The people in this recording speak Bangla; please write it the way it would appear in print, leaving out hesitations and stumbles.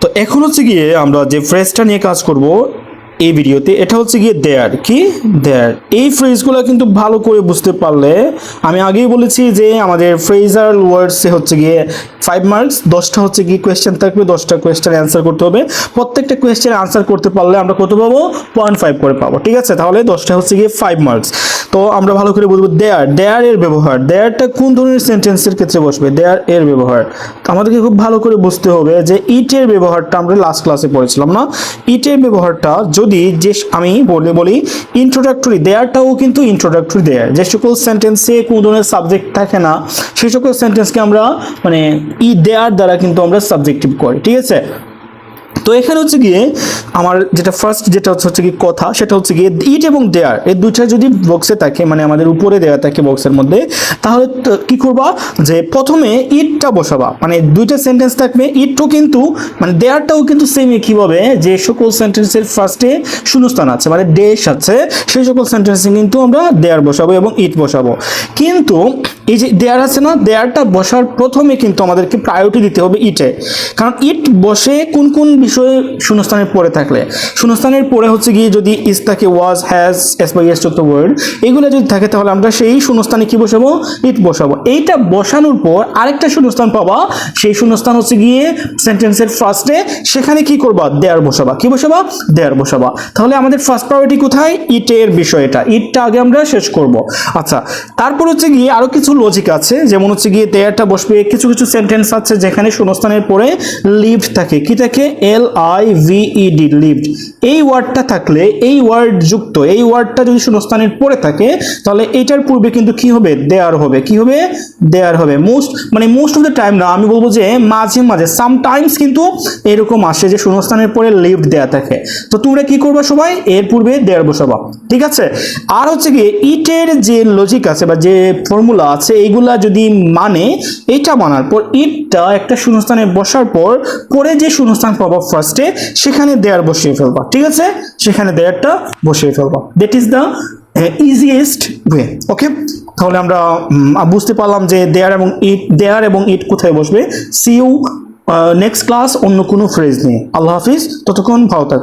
তো এখন হচ্ছে গিয়ে আমরা যে ফ্রেজটা নিয়ে কাজ করব এই ভিডিওতে, এটা হচ্ছে গিয়ে দেয়ার। কি দেয়ার, এই ফ্রেজগুলো কিন্তু ভালো করে বুঝতে পারলে, আমি আগেই বলেছি যে আমাদের ফ্রেজাল ওয়ার্ডসে হচ্ছে গিয়ে 5 মার্কস, 10টা হচ্ছে গিয়ে কোয়েশ্চেন থাকবে, 10টা কোয়েশ্চেনের অ্যান্সার করতে হবে। প্রত্যেকটা কোয়েশ্চেনের আনসার করতে পারলে আমরা কত পাবো? 0.5 করে পাবো। ঠিক আছে, তাহলে 10টা হচ্ছে গিয়ে 5 মার্কস। তো আমরা ভালো করে বুঝবো দেয়ার, দেয়ার এর ব্যবহার, দেয়ারটা কোন ধরনের সেন্টেন্সের ক্ষেত্রে বসবে, দেয়ার এর ব্যবহার। তো আমাদেরকে খুব ভালো করে বুঝতে হবে যে ইটের ব্যবহারটা আমরা লাস্ট ক্লাসে পড়েছিলাম না? ইটের ব্যবহারটা যদি যে আমি বলি ইন্ট্রোডাক্টরি, দেয়ারটাও কিন্তু ইন্ট্রোডাক্টরি দেয়ার। যে সকল সেন্টেন্সে কোনো ধরনের সাবজেক্ট থাকে না সেই সকল সেন্টেন্সকে আমরা মানে দেয়ার দ্বারা কিন্তু আমরা সাবজেক্টিভ করি। ঠিক আছে, তো এখানে হচ্ছে গিয়ে আমার যেটা ফার্স্ট যেটা হচ্ছে গিয়ে কথা, সেটা হচ্ছে গিয়ে ইট এবং দেয়ার, এই দুইটা যদি বক্সে থাকে মানে আমাদের উপরে দেওয়া থাকে বক্সের মধ্যে, তাহলে কি করবা যে প্রথমে ইটটা বসাবা, মানে দুইটা সেন্টেন্স থাকবে, ইটও কিন্তু মানে দেয়ারটাও কিন্তু সেম একইভাবে যে সকল সেন্টেন্সের ফার্স্টে শূন্যস্থান আছে মানে ডেশ আছে, সেই সকল সেন্টেন্সে কিন্তু আমরা দেয়ার বসাবো এবং ইট বসাবো। কিন্তু এই যে দেয়ার আছে না, দেয়ারটা বসার প্রথমে কিন্তু আমাদেরকে প্রায়োরিটি দিতে হবে ইটে, কারণ ইট বসে কোন কোন বিষয়ে শূন্যস্থানের পরে থাকলে, শূন্যস্থানের পরে হচ্ছে গিয়ে যদি ইজ থাকে, ওয়াজ, হ্যাজ, এস বাই এস যুক্ত ওয়ার্ড এগুলো যদি থাকে তাহলে আমরা সেই শূন্যস্থানে কি বসাবো? ইট বসাবো। এইটা বসানোর পর আরেকটা শূন্যস্থান পাবা, সেই শূন্যস্থান হচ্ছে গিয়ে সেন্টেন্সের ফার্স্টে, সেখানে কি করবা? দেয়ার বসাবা। কি বসাবা? দেয়ার বসাবা। তাহলে আমাদের ফার্স্ট প্রায়োরিটি কোথায়? ইটের বিষয়টা, ইটটা আগে আমরা শেষ করব। আচ্ছা, তারপর হচ্ছে গিয়ে আরো কিছু লজিক আছে, যেমন হচ্ছে গিয়ে দেয়ারটা বসবে, কিছু কিছু সেন্টেন্স আছে যেখানে শূন্যস্থানের পরে লিভড থাকে। কি থাকে? LIVED, lived. এই ওয়ার্ডটা থাকলে, এই ওয়ার্ড যুক্ত এই ওয়ার্ডটা যদি শূন্যস্থানের পরে থাকে তাহলে এটার পূর্বে কিন্তু কি হবে? দেয়ার হবে। কি হবে? দেয়ার হবে। মোস্ট অফ দ্য টাইম না, আমি বলবো যে মাঝে মাঝে সামটাইমস কিন্তু এরকম আসে যে শূন্যস্থানের পরে লিভড দেয়া থাকে। তো তোমরা কি করবা সবাই? এর পূর্বে দেয়ার বসাবা। ঠিক আছে, আর হচ্ছে গিয়ে ইটের যে লজিক আছে বা যে ফর্মুলা আছে এইগুলা যদি মানে, এইটা মানার পর ইটটা একটা শূন্যস্থানে বসার পর পরে যে শূন্যস্থান পাবো ফার্স্টে, সেখানে দেয়ার বসিয়ে ফেলবা। ঠিক আছে, সেখানে দেয়ারটা বসিয়ে ফেলবা। That is the easiest way. Okay, তাহলে আমরা বুঝতে পারলাম যে দেয়ার এবং ইট কোথায় বসবে। সি ইউ নেক্সট ক্লাস অন্য কোনো ফ্রেজ নিয়ে। আল্লাহ হাফিজ, ততক্ষণ ভালো থাকো।